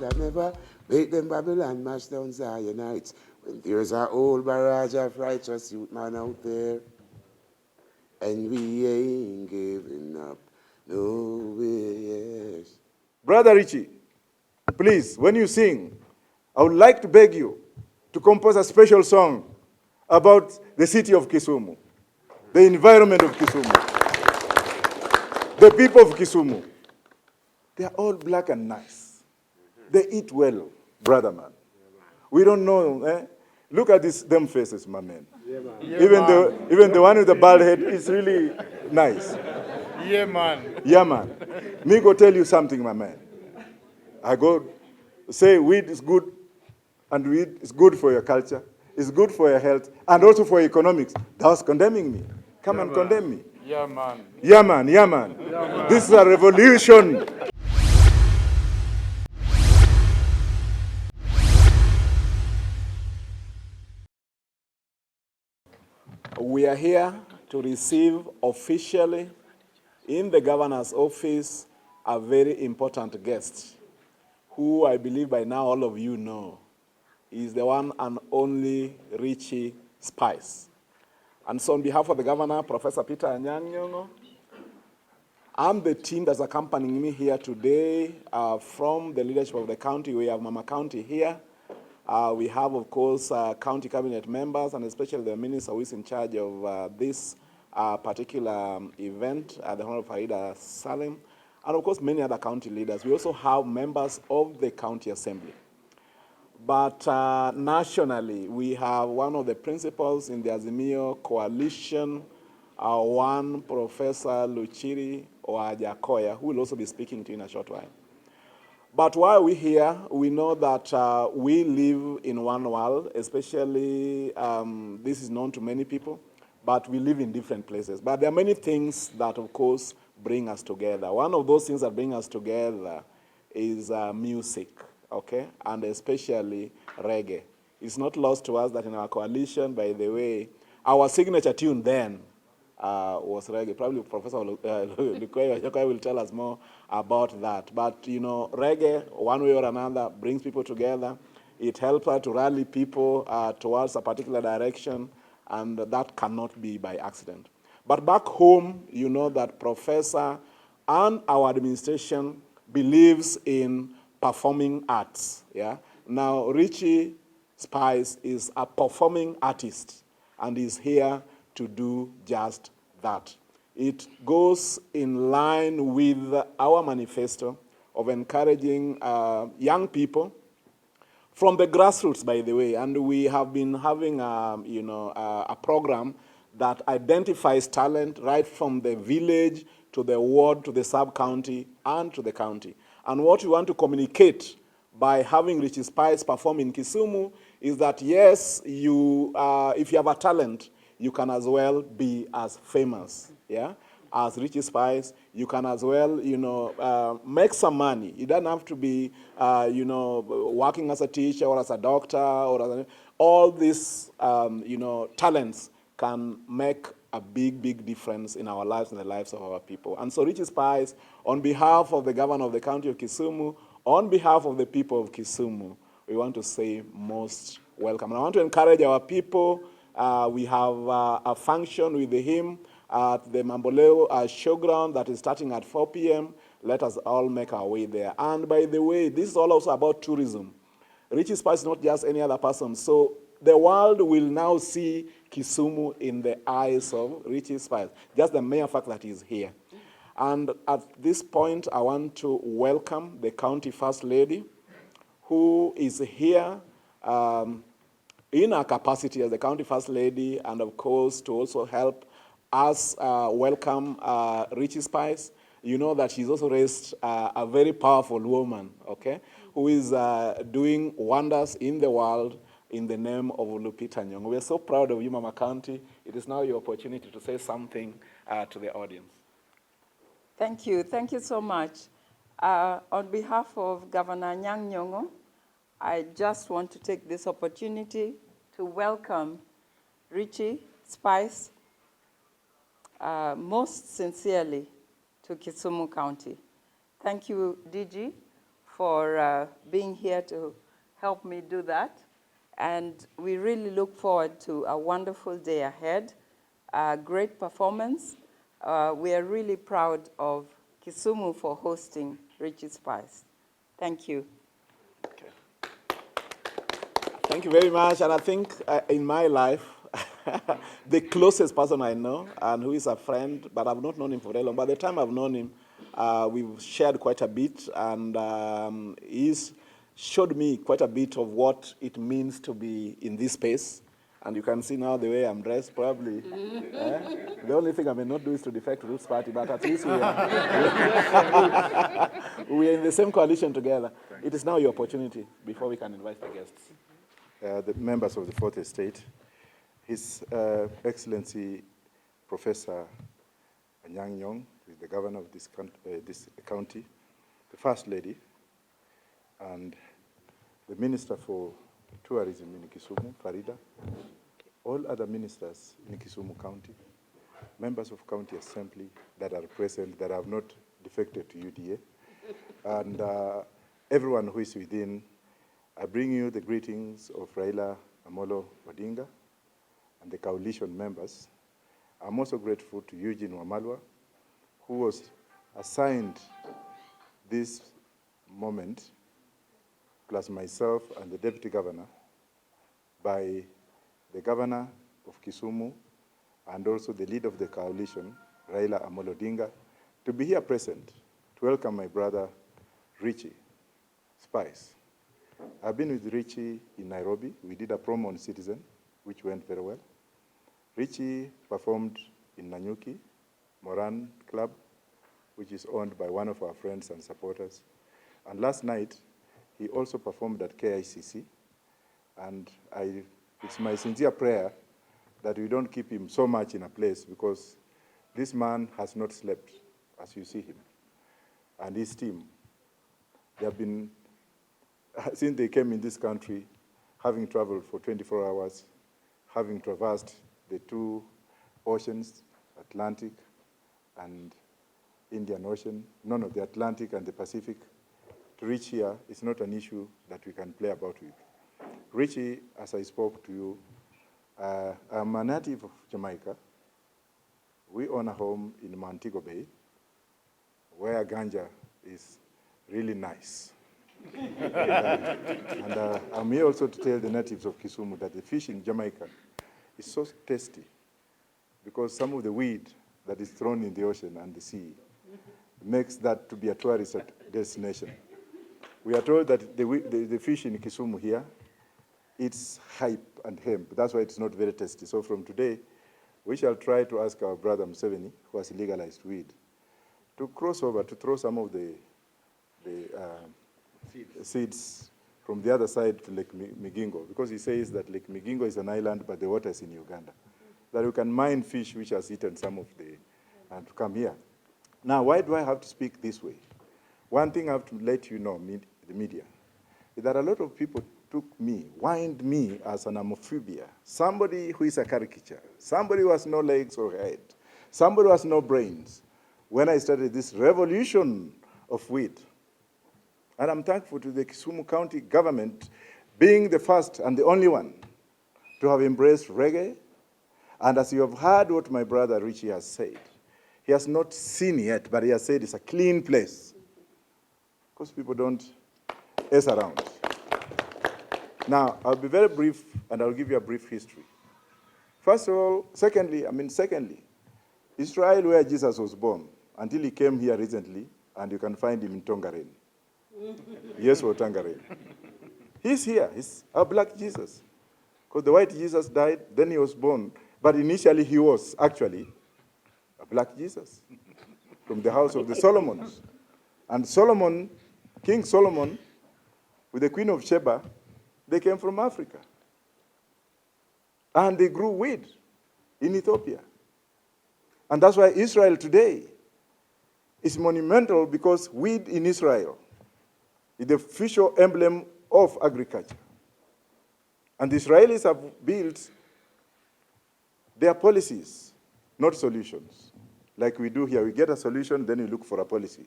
I never make them Babylon mash down Zionites. When there's a whole barrage of righteous youth man out there, and we ain't giving up. No way, yes. Brother Richie, please, when you sing, I would like to beg you to compose a special song about the city of Kisumu, the environment of Kisumu, the people of Kisumu. They are all black and nice. They eat well, brother man. We don't know, eh? Look at them faces, my man. Yeah, man. Even the one with the bald head is really nice. Yeah, man. Yeah, man. Me go tell you something, my man. I go say weed is good, and weed is good for your culture, it's good for your health, and also for economics. That's condemning me. Come and condemn me. Yeah, man. Yeah, man, yeah, man. Yeah, man. This is a revolution. We are here to receive officially in the governor's office a very important guest, who I believe by now all of you know is the one and only Richie Spice. And so on behalf of the governor, Professor Peter Anyang'-Nyong'o, and the team that's accompanying me here today from the leadership of the county. We have Mama County here. We have, of course, county cabinet members, and especially the minister who is in charge of this particular event, the Honorable Farida Salim, and of course many other county leaders. We also have members of the county assembly. But nationally, we have one of the principals in the Azimio coalition, one Professor Luchiri Wajakoya, who will also be speaking to you in a short while. But while we're here, we know that we live in one world, especially this is known to many people, but we live in different places. But there are many things that, of course, bring us together. One of those things that bring us together is music, okay, and especially reggae. It's not lost to us that in our coalition, by the way, our signature tune then was reggae. Probably Professor Wajakoya will tell us more about that. But, you know, reggae, one way or another, brings people together. It helps us to rally people towards a particular direction, and that cannot be by accident. But back home, you know that Professor and our administration believes in performing arts. Yeah. Now, Richie Spice is a performing artist, and is here to do just that. It goes in line with our manifesto of encouraging young people from the grassroots, by the way, and we have been having a program that identifies talent right from the village to the ward to the sub-county and to the county. And what we want to communicate by having Richie Spice perform in Kisumu is that, yes, you, if you have a talent, you can as well be as famous, yeah, as Richie Spice. You can as well, you know, make some money. You don't have to be, you know, working as a teacher or as a doctor or all these, you know, talents can make a big, big difference in our lives and the lives of our people. And so Richie Spice, on behalf of the governor of the county of Kisumu, on behalf of the people of Kisumu, we want to say most welcome. And I want to encourage our people. We have a function with him at the Mamboleo showground that is starting at 4 p.m. Let us all make our way there. And by the way, this is all also about tourism. Richie Spice is not just any other person. So the world will now see Kisumu in the eyes of Richie Spice, just the mere fact that he's here. And at this point, I want to welcome the County First Lady, who is here in her capacity as the County First Lady, and of course to also help us welcome Richie Spice. You know that she's also raised a very powerful woman, okay, who is doing wonders in the world in the name of Lupita Nyong'o. We are so proud of you, Mama County. It is now your opportunity to say something to the audience. Thank you. Thank you so much. On behalf of Governor Anyang'-Nyong'o, I just want to take this opportunity to welcome Richie Spice most sincerely to Kisumu County. Thank you, DG, for being here to help me do that. And we really look forward to a wonderful day ahead, a great performance. We are really proud of Kisumu for hosting Richie Spice. Thank you. Thank you very much. And I think in my life, the closest person I know, and who is a friend, but I've not known him for very long. By the time I've known him, we've shared quite a bit, and he's showed me quite a bit of what it means to be in this space. And you can see now the way I'm dressed, probably. The only thing I may not do is to defect to Roots Party, but at least we are, we are in the same coalition together. It is now your opportunity before we can invite the guests. The members of the Fourth Estate, His Excellency Professor Anyang' Nyong'o, who is the governor of this county, the First Lady, and the Minister for Tourism in Kisumu, Farida, all other ministers in Kisumu County, members of County Assembly that are present that have not defected to UDA, and everyone who is within. I bring you the greetings of Raila Amolo Odinga and the coalition members. I'm also grateful to Eugene Wamalwa, who was assigned this moment, plus myself and the Deputy Governor, by the Governor of Kisumu and also the leader of the coalition, Raila Amolo Odinga, to be here present to welcome my brother, Richie Spice. I've been with Richie in Nairobi. We did a promo on Citizen, which went very well. Richie performed in Nanyuki, Moran Club, which is owned by one of our friends and supporters. And last night, he also performed at KICC. And it's my sincere prayer that we don't keep him so much in a place, because this man has not slept, as you see him. And his team, they have been, since they came in this country, having traveled for 24 hours, having traversed the two oceans, Atlantic and Indian Ocean, none of the Atlantic and the Pacific, to reach here is not an issue that we can play about with. Richie, as I spoke to you, I'm a native of Jamaica. We own a home in Montego Bay, where ganja is really nice. and I'm here also to tell the natives of Kisumu that the fish in Jamaica is so tasty because some of the weed that is thrown in the ocean and the sea makes that to be a tourist destination. We are told that the fish in Kisumu here, it's hype and hemp. That's why it's not very tasty. So from today, we shall try to ask our brother Museveni, who has legalized weed, to cross over, to throw some of the seeds from the other side to Lake Migingo, because he says that Lake Migingo is an island, but the water is in Uganda. That we can mine fish which has eaten some of the, and to come here. Now, why do I have to speak this way? One thing I have to let you know, the media, is that a lot of people wind me as an amophobia, somebody who is a caricature, somebody who has no legs or head, somebody who has no brains, when I started this revolution of weed. And I'm thankful to the Kisumu County government being the first and the only one to have embraced reggae. And as you have heard what my brother Richie has said, he has not seen yet, but he has said it's a clean place. Because people don't mess around. Now, I'll be very brief, and I'll give you a brief history. First of all, secondly, Israel, where Jesus was born, until he came here recently, and you can find him in Tongaren. Yes, or Tongaren. He's here. He's a black Jesus. Because the white Jesus died, then he was born. But initially, he was actually a black Jesus from the house of the Solomons. And Solomon, King Solomon, with the Queen of Sheba, they came from Africa. And they grew weed in Ethiopia. And that's why Israel today is monumental, because weed in Israel is the official emblem of agriculture. And the Israelis have built their policies, not solutions. Like we do here, we get a solution, then we look for a policy.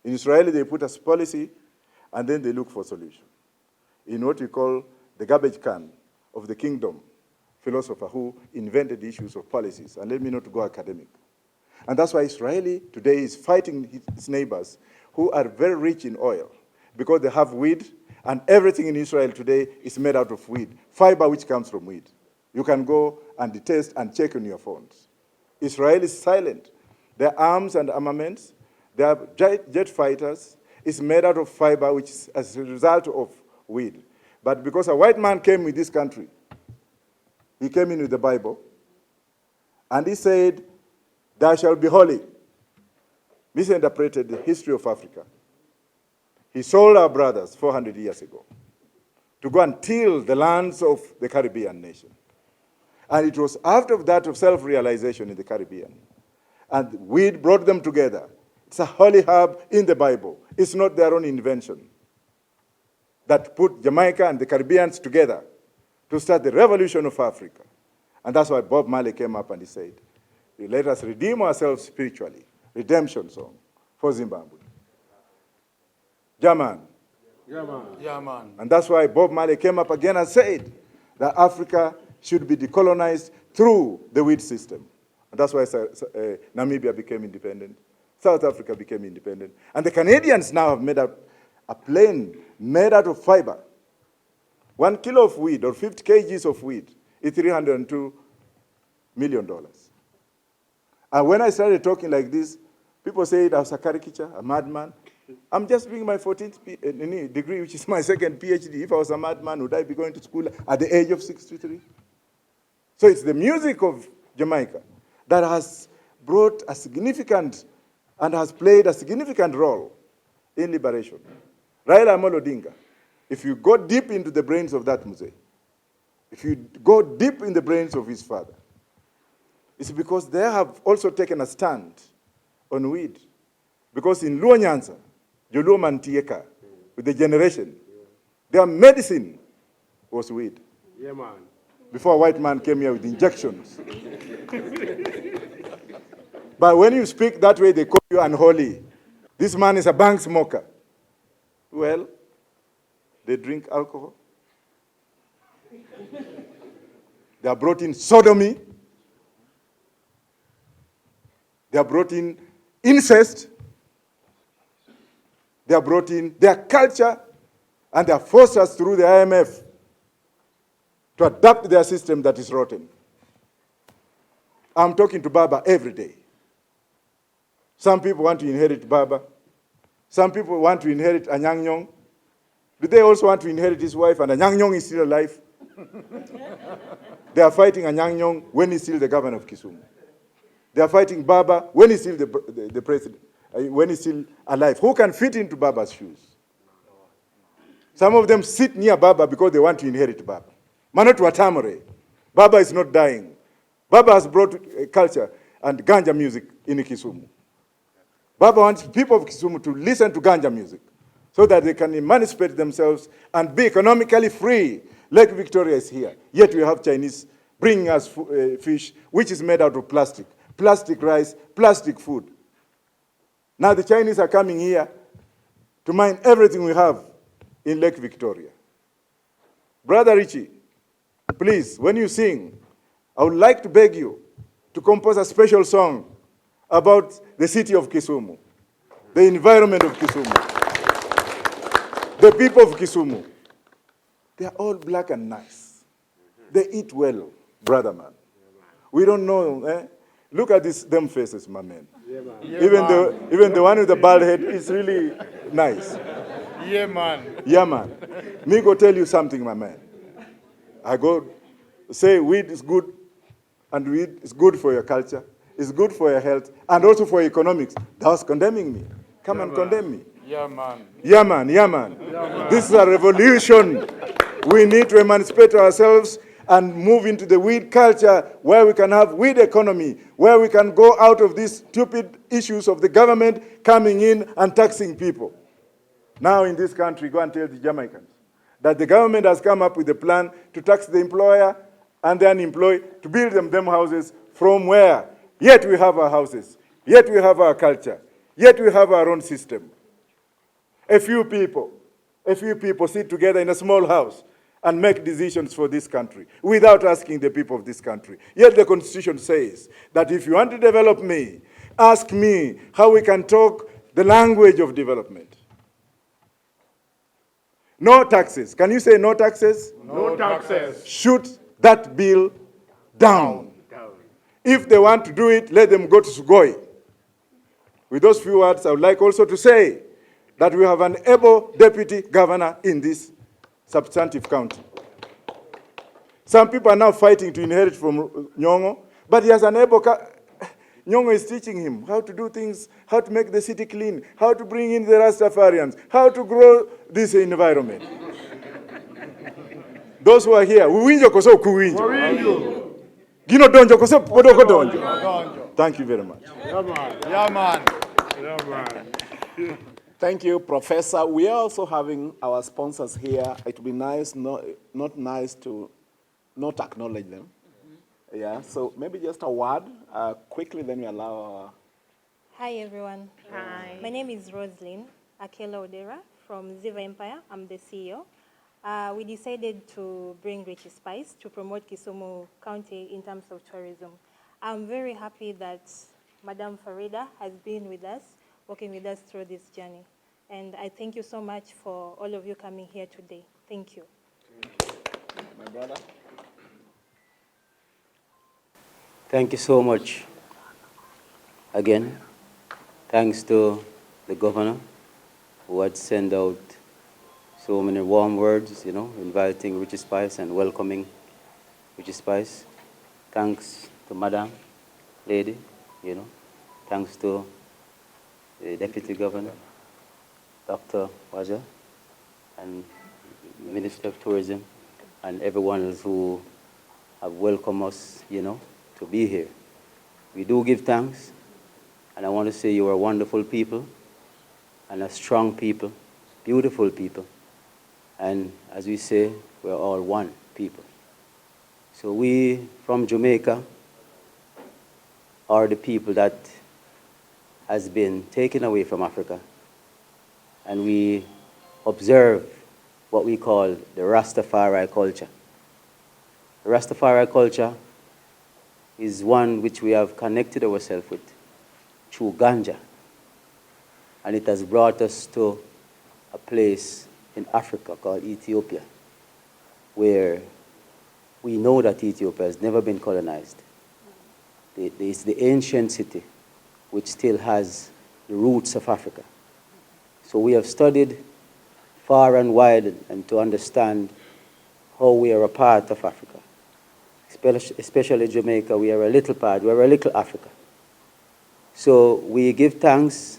In Israel, they put a policy, and then they look for solution. In what we call the garbage can of the kingdom, philosopher who invented the issues of policies. And let me not go academic. And that's why Israeli today is fighting his neighbors who are very rich in oil because they have weed, and everything in Israel today is made out of weed, fiber which comes from weed. You can go and test and check on your phones. Israel is silent. Their arms and armaments, their jet fighters, is made out of fiber which is as a result of weed. But because a white man came with this country, he came in with the Bible, and he said, "Thou shalt be holy." Misinterpreted the history of Africa. He sold our brothers 400 years ago to go and till the lands of the Caribbean nation. And it was after that of self-realization in the Caribbean. And weed brought them together. It's a holy herb in the Bible. It's not their own invention that put Jamaica and the Caribbeans together to start the revolution of Africa. And that's why Bob Marley came up and he said, "Let us redeem ourselves spiritually." Redemption song for Zimbabwe. German. Yeah, man. And that's why Bob Marley came up again and said that Africa should be decolonized through the weed system. And that's why Namibia became independent. South Africa became independent. And the Canadians now have made a plane made out of fiber. 1 kilo of weed or 50 kgs of weed is $302 million. And when I started talking like this, people say I was a caricature, a madman. I'm just doing my 14th degree, which is my second PhD. If I was a madman, would I be going to school at the age of 63? So it's the music of Jamaica that has brought a significant and has played a significant role in liberation. Raila Amolo Odinga, if you go deep into the brains of that Mzee, if you go deep in the brains of his father, it's because they have also taken a stand on weed. Because in Luo Nyanza, Joluo Mantieka, with the generation, their medicine was weed. Yeah, man. Before a white man came here with injections. But when you speak that way, they call you unholy. This man is a bank smoker. Well, they drink alcohol. They are brought in sodomy. They are brought in incest. They are brought in their culture, and they are forced us through the IMF to adapt their system that is rotten. I'm talking to Baba every day. Some people want to inherit Baba. Some people want to inherit Anyang Nyong. Do they also want to inherit his wife, and Anyang Nyong is still alive? They are fighting Anyang Nyong when he's still the governor of Kisumu. They are fighting Baba when he's still the president, when he's still alive. Who can fit into Baba's shoes? Some of them sit near Baba because they want to inherit Baba. Manot Watamore. Baba is not dying. Baba has brought culture and ganja music in Kisumu. Baba wants people of Kisumu to listen to ganja music so that they can emancipate themselves and be economically free. Lake Victoria is here. Yet we have Chinese bringing us fish, which is made out of plastic. Plastic rice, plastic food. Now the Chinese are coming here to mine everything we have in Lake Victoria. Brother Richie, please, when you sing, I would like to beg you to compose a special song about the city of Kisumu, the environment of Kisumu, the people of Kisumu. They are all black and nice. They eat well, brother man. We don't know, eh? Look at them faces, my man. Yeah, man. Even the one with the bald head is really nice. Yeah, man. Yeah, man. Me go tell you something, my man. I go say weed is good, and weed is good for your culture, it's good for your health, and also for economics. That was condemning me. Come and condemn me. Yeah, man. Yeah, man, yeah, man. This is a revolution. We need to emancipate ourselves and move into the weed culture where we can have weed economy, where we can go out of these stupid issues of the government coming in and taxing people. Now in this country, go and tell the Jamaicans that the government has come up with a plan to tax the employer and the unemployed, to build them houses from where? Yet we have our houses, yet we have our culture, yet we have our own system. A few people a few people sit together in a small house and make decisions for this country without asking the people of this country. Yet the Constitution says that if you want to develop me, ask me how we can talk the language of development. No taxes. Can you say no taxes? No taxes. Shoot that bill down. If they want to do it, let them go to Sugoi. With those few words, I would like also to say that we have an able deputy governor in this substantive county. Some people are now fighting to inherit from Nyong'o, but he has an able... Nyong'o is teaching him how to do things, how to make the city clean, how to bring in the Rastafarians, how to grow this environment. Those who are here, uwinjo koso kuwinjo. Gino donjo koso podoko donjo. Thank you very much. Yeah, man. Yeah, man. Thank you, Professor. We are also having our sponsors here. It would be nice, not nice to not acknowledge them. Yeah, so maybe just a word quickly, then we allow our... Hi, everyone. Hi. My name is Roslyn Akela Odera from Ziva Empire. I'm the CEO. We decided to bring Richie Spice to promote Kisumu County in terms of tourism. I'm very happy that Madam Farida has been with us, working with us through this journey. And I thank you so much for all of you coming here today. Thank you. My brother? Thank you so much. Again, thanks to the governor who had sent out so many warm words, inviting Richie Spice and welcoming Richie Spice. Thanks to Madam Lady, Thanks to the Deputy Governor, Dr. Waja, and Minister of Tourism, and everyone else who have welcomed us, to be here. We do give thanks, and I want to say you are wonderful people, and a strong people, beautiful people, and as we say, we're all one people. So we, from Jamaica, are the people that has been taken away from Africa, and we observe what we call the Rastafari culture. The Rastafari culture is one which we have connected ourselves with through ganja, and it has brought us to a place in Africa called Ethiopia, where we know that Ethiopia has never been colonized. It's the ancient city which still has the roots of Africa. So we have studied far and wide and to understand how we are a part of Africa. Especially Jamaica, we are a little part, we are a little Africa. So we give thanks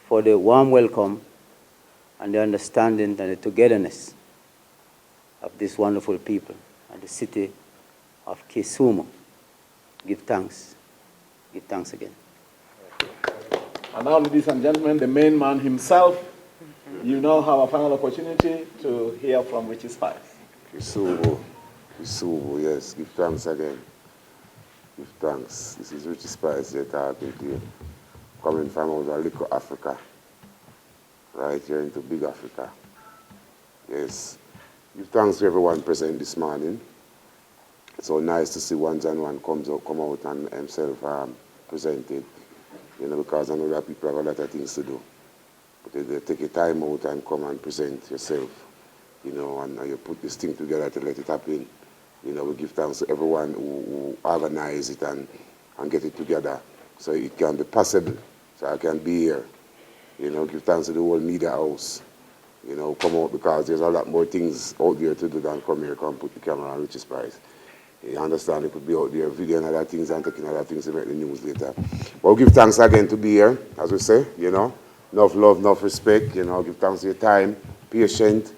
for the warm welcome and the understanding and the togetherness of these wonderful people and the city of Kisumu. Give thanks. Give thanks again. And now, ladies and gentlemen, the main man himself, you now have a final opportunity to hear from Richie Spice. Kisumu, yes, give thanks again. Give thanks. This is Richie Spice here talking to you. Coming from out of little Africa, right here into big Africa. Yes, give thanks to everyone present this morning. It's so nice to see one and one come out and himself presented, because I know that people have a lot of things to do. But they take a time out and come and present yourself, and you put this thing together to let it happen. We give thanks to everyone who organize it and get it together so it can be possible, so I can be here. Give thanks to the whole media house. Come out because there's a lot more things out there to do than come here, come put the camera on Richie Spice. You understand, it could be out there videoing other things and taking other things to make the news later. But we give thanks again to be here, as we say, enough love, enough respect, give thanks to your time, patient,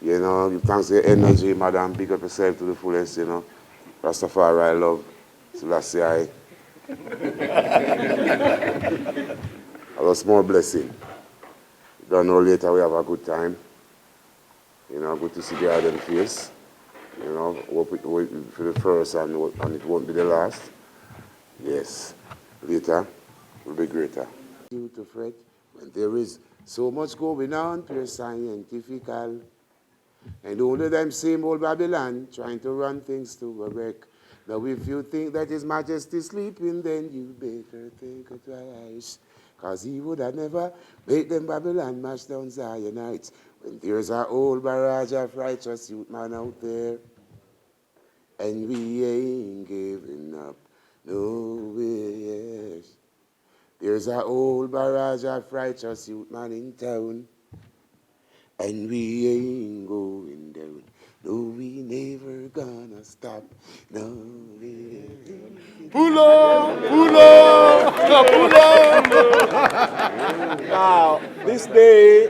give thanks to your energy, madam, big up yourself to the fullest, Rastafari love, Selassie I. A lot more blessing. You don't know later we have a good time. Good to see the other face. Hope it will be for the first and it won't be the last. Yes. Later will be greater. You to fret when there is So much going on, pure scientifical. And only them same old Babylon trying to run things to a wreck. Now if you think that His Majesty sleeping, then you better think twice. Cause He would have never made them Babylon mash down Zionites when there's a old barrage of righteous youth man out there. And we ain't giving up, no way, yes. There's a old barrage of righteous youth man in town. And we ain't going down. No, we never gonna stop. No, we ain't. Pull up, pull up, pull up. Now, this day,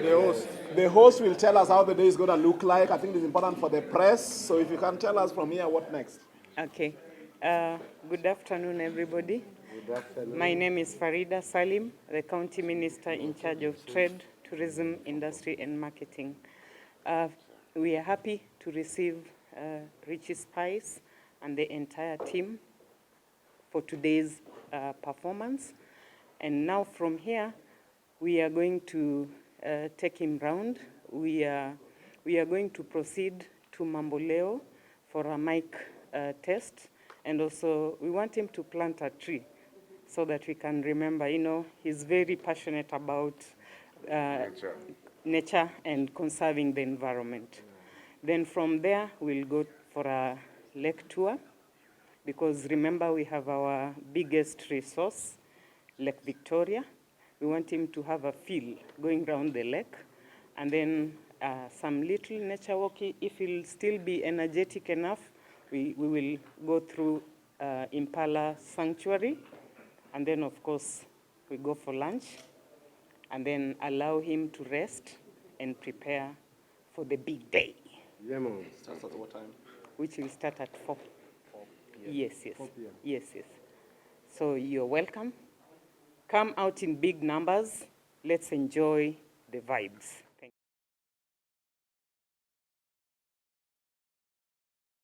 the host will tell us how the day is going to look like. I think it's important for the press. So if you can tell us from here, what next? Okay. Good afternoon, everybody. Good afternoon. My name is Farida Salim, the County Minister in charge of Trade, Tourism, Industry, and Marketing. We are happy to receive Richie Spice and the entire team for today's performance. And now from here, we are going to take him round. We are going to proceed to Mamboleo for a mic test. And also, we want him to plant a tree so that we can remember, you know, he's very passionate about nature and conserving the environment. Then from there, we'll go for a lake tour, because remember, we have our biggest resource, Lake Victoria. We want him to have a feel going around the lake, and then some little nature walk. If he'll still be energetic enough, we will go through Impala Sanctuary, and then, of course, we go for lunch, and then allow him to rest and prepare for the big day. Yeah, man. Starts at what time? Which will start at 4. 4 p.m. Yes, yes. 4 p.m. Yes, yes. So you're welcome. Come out in big numbers. Let's enjoy the vibes.